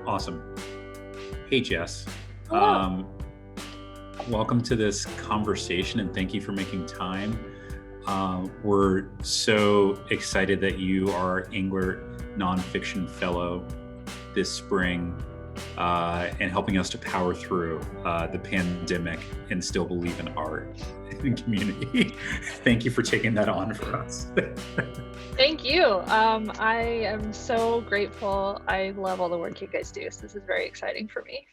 Awesome. Hey, Jess. Hello. Welcome to this conversation and thank you for making time. We're so excited that you are Englert Nonfiction Fellow this spring and helping us to power through the pandemic and still believe in art and community. Thank you for taking that on for us. Thank you. I am so grateful. I love all the work you guys do. So this is very exciting for me.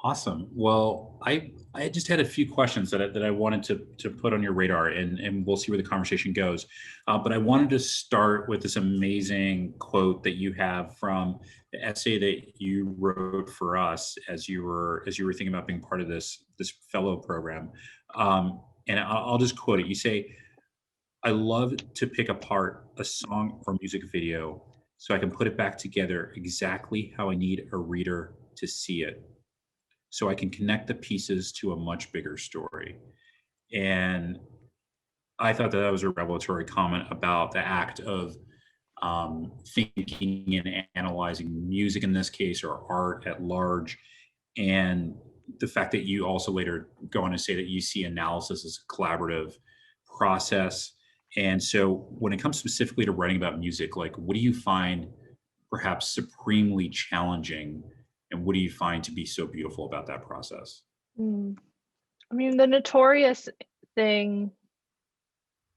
Awesome. Well, I just had a few questions that I wanted to put on your radar, and we'll see where the conversation goes. But I wanted to start with this amazing quote that you have from the essay that you wrote for us as you were thinking about being part of this fellow program. And I'll just quote it. You say, "I love to pick apart a song or music video so I can put it back together exactly how I need a reader to see it, so I can connect the pieces to a much bigger story." And I thought that was a revelatory comment about the act of thinking and analyzing music in this case, or art at large. And the fact that you also later go on to say that you see analysis as a collaborative process. And so when it comes specifically to writing about music, like what do you find perhaps supremely challenging, and what do you find to be so beautiful about that process? Mm. I mean, the notorious thing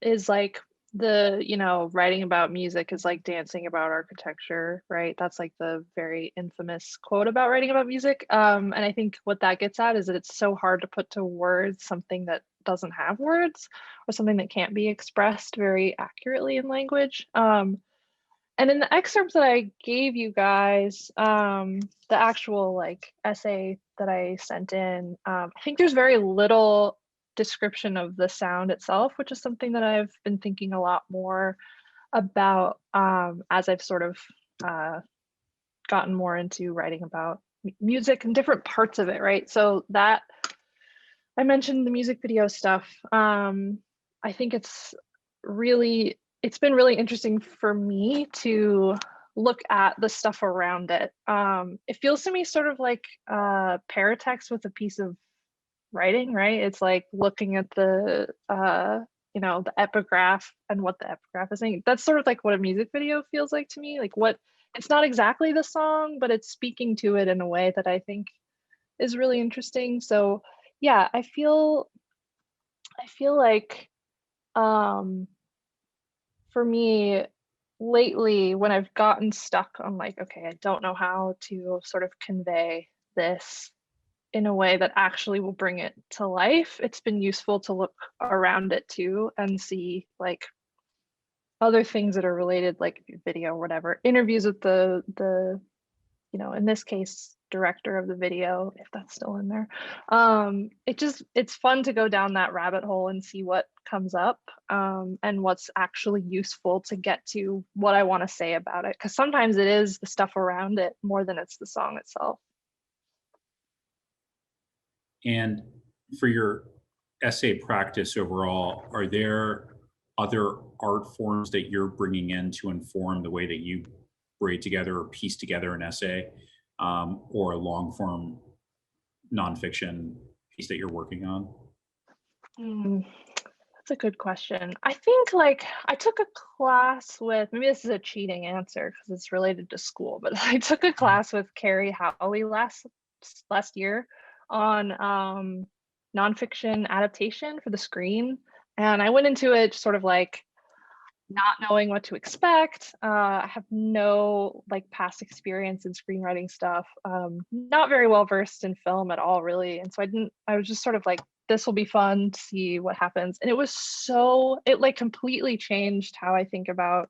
is like writing about music is like dancing about architecture, right? That's like the very infamous quote about writing about music. And I think what that gets at is that it's so hard to put to words something that doesn't have words or something that can't be expressed very accurately in language. And in the excerpts that I gave you guys, the actual like essay that I sent in, I think there's very little description of the sound itself, which is something that I've been thinking a lot more about as I've sort of gotten more into writing about music and different parts of it, right? So that I mentioned the music video stuff. I think it's been really interesting for me to look at the stuff around it. It feels to me sort of like paratext with a piece of writing, right? It's like looking at the epigraph and what the epigraph is saying. That's sort of like what a music video feels like to me. Like what it's not exactly the song, but it's speaking to it in a way that I think is really interesting. So yeah, I feel like um for me lately when I've gotten stuck on like, okay, I don't know how to sort of convey this in a way that actually will bring it to life, it's been useful to look around it too and see like other things that are related, like video or whatever, interviews with the in this case, director of the video, if that's still in there. It's fun to go down that rabbit hole and see what comes up, and what's actually useful to get to what I want to say about it. Because sometimes it is the stuff around it more than it's the song itself. And for your essay practice overall, are there other art forms that you're bringing in to inform the way that you braid together or piece together an essay, or a long form nonfiction piece that you're working on? Hmm, that's a good question. I think like I took a class with, maybe this is a cheating answer because it's related to school, but I took a class with Carrie Howley last year on nonfiction adaptation for the screen. And I went into it sort of like not knowing what to expect. I have no like past experience in screenwriting stuff. Not very well versed in film at all, really. And so I was just sort of like, this will be fun to see what happens. And it like completely changed how I think about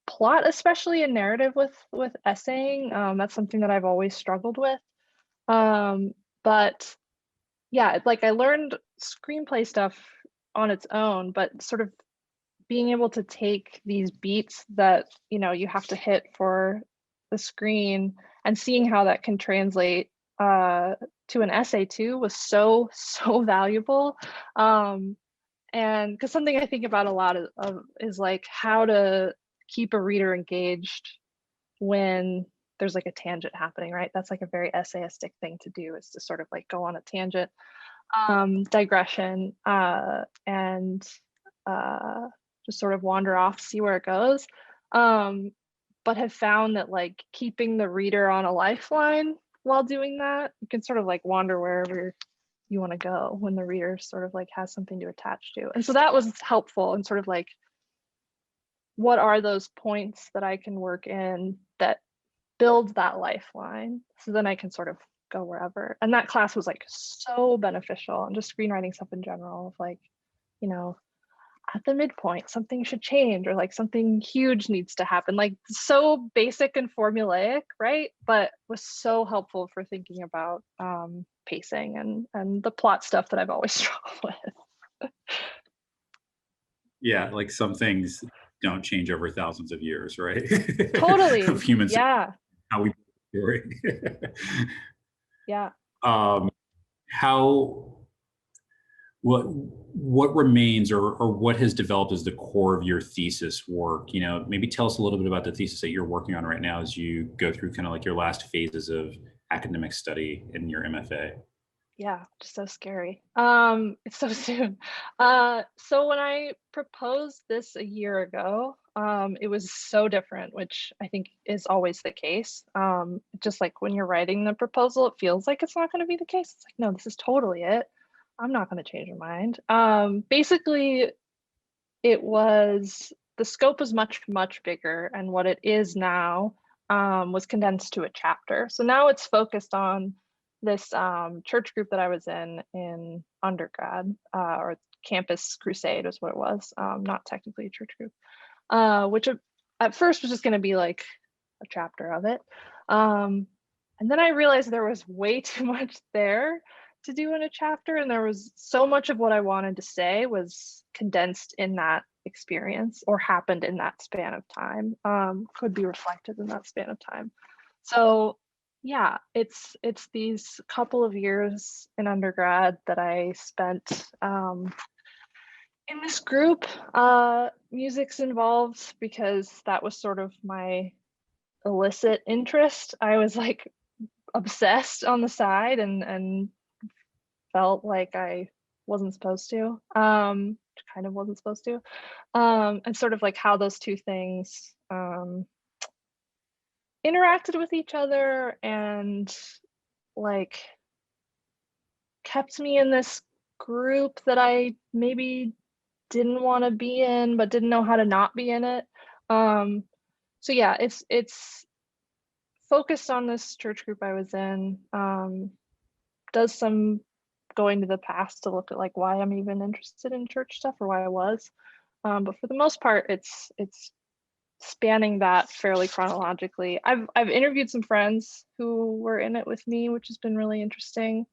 plot, especially in narrative with essaying. That's something that I've always struggled with. But yeah, like I learned screenplay stuff on its own, but sort of being able to take these beats that you have to hit for the screen and seeing how that can translate to an essay too was so valuable. And because something I think about a lot is like how to keep a reader engaged when there's like a tangent happening, right? That's like a very essayistic thing to do, is to sort of like go on a tangent, digression, and just sort of wander off, see where it goes. But have found that like keeping the reader on a lifeline while doing that, you can sort of like wander wherever you want to go when the reader sort of like has something to attach to. And so that was helpful, and sort of like, what are those points that I can work in that build that lifeline, so then I can sort of go wherever. And that class was like so beneficial, and just screenwriting stuff in general, of like, you know, at the midpoint something should change, or like something huge needs to happen, like so basic and formulaic, right? But was so helpful for thinking about pacing and the plot stuff that I've always struggled with. Yeah, like some things don't change over thousands of years, right? Totally. Of humans, Yeah. how we do Yeah. How what remains, or what has developed as the core of your thesis work? You know, maybe tell us a little bit about the thesis that you're working on right now as you go through kind of like your last phases of academic study in your MFA. Yeah, just so scary. It's so soon. So when I proposed this a year ago, it was so different, which I think is always the case. Just like when you're writing the proposal, it feels like it's not going to be the case. It's like, no, this is totally it. I'm not going to change my mind. Basically, the scope was much, much bigger, and what it is now was condensed to a chapter. So now it's focused on this church group that I was in undergrad, or Campus Crusade is what it was, not technically a church group, which at first was just going to be like a chapter of it. And then I realized there was way too much there to do in a chapter, and there was so much of what I wanted to say was condensed in that experience, or happened in that span of time, could be reflected in that span of time. So yeah, it's these couple of years in undergrad that I spent in this group. Music's involved because that was sort of my illicit interest. I was like obsessed on the side, and felt like I wasn't supposed to, kind of wasn't supposed to, and sort of like how those two things interacted with each other, and like kept me in this group that I maybe didn't want to be in, but didn't know how to not be in it. So yeah, it's focused on this church group I was in, does some going to the past to look at like why I'm even interested in church stuff, or why I was. But for the most part, it's spanning that fairly chronologically. I've interviewed some friends who were in it with me, which has been really interesting,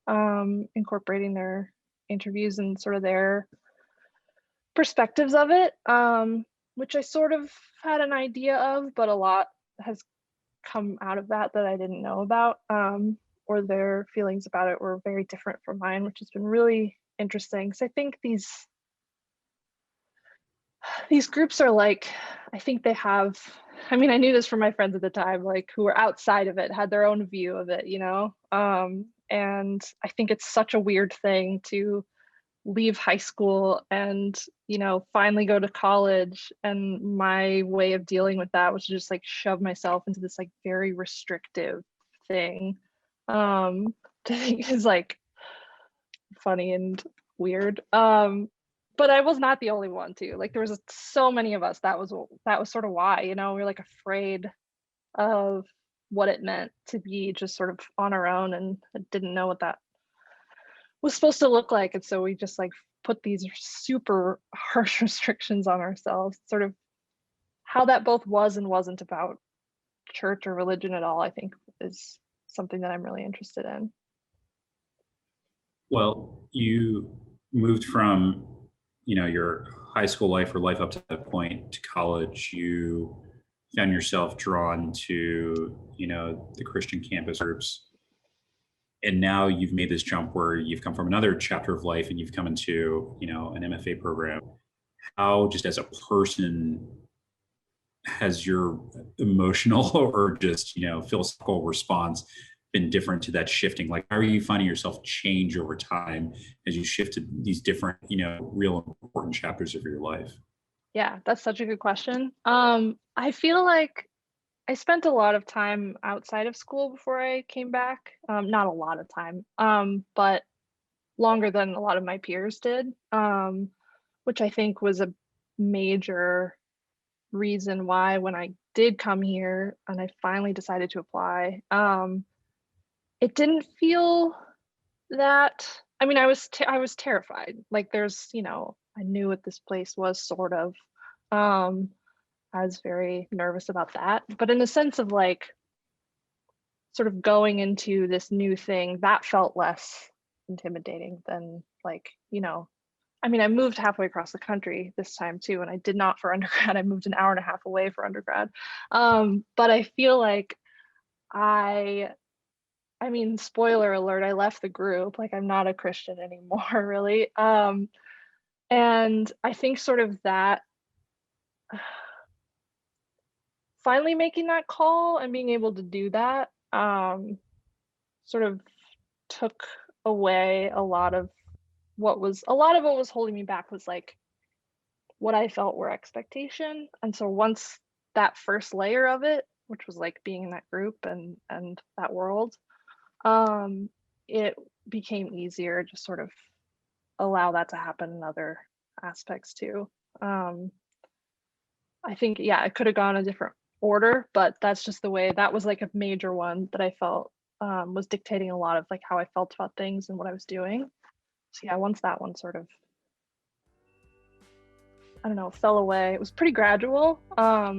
incorporating their interviews and sort of their perspectives of it, which I sort of had an idea of, but a lot has come out of that I didn't know about, or their feelings about it were very different from mine, which has been really interesting. So I think these groups are like, I think they have, I mean, I knew this from my friends at the time, like who were outside of it, had their own view of it, you know? And I think it's such a weird thing to leave high school and, you know, finally go to college. And my way of dealing with that was to just like shove myself into this like very restrictive thing, to think is like funny and weird. But I was not the only one too. Like there was so many of us that was sort of why, you know, we were like afraid of what it meant to be just sort of on our own, and didn't know what that was supposed to look like. And so we just like put these super harsh restrictions on ourselves. Sort of how that both was and wasn't about church or religion at all, I think is something that I'm really interested in. Well, you moved from, you know, your high school life or life up to that point to college. You found yourself drawn to, you know, the Christian campus groups. And now you've made this jump where you've come from another chapter of life and you've come into, you know, an MFA program. How, just as a person, has your emotional or just, philosophical response been different to that shifting? Like, how are you finding yourself change over time as you shift to these different, real important chapters of your life? Yeah, that's such a good question. I feel like I spent a lot of time outside of school before I came back. Not a lot of time, but longer than a lot of my peers did, which I think was a major reason why when I did come here and I finally decided to apply, it didn't feel that. I mean, I was terrified. Like there's, I knew what this place was sort of. Um, I was very nervous about that, but in the sense of like sort of going into this new thing, that felt less intimidating than like, I mean, I moved halfway across the country this time too, and I did not for undergrad. I moved an hour and a half away for undergrad. But I feel like I, I mean, spoiler alert, I left the group. Like I'm not a Christian anymore, really. And I think sort of that finally making that call and being able to do that sort of took away a lot of what was holding me back was like what I felt were expectation. And so once that first layer of it, which was like being in that group and that world, it became easier to sort of allow that to happen in other aspects too. Um, I think, yeah, it could have gone a different order, but that's just the way that was like a major one that I felt was dictating a lot of like how I felt about things and what I was doing. So yeah, once that one sort of, I don't know, fell away, it was pretty gradual. So I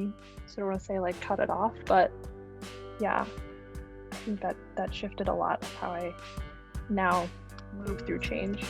don't want to say like cut it off, but yeah, I think that shifted a lot of how I now move through change.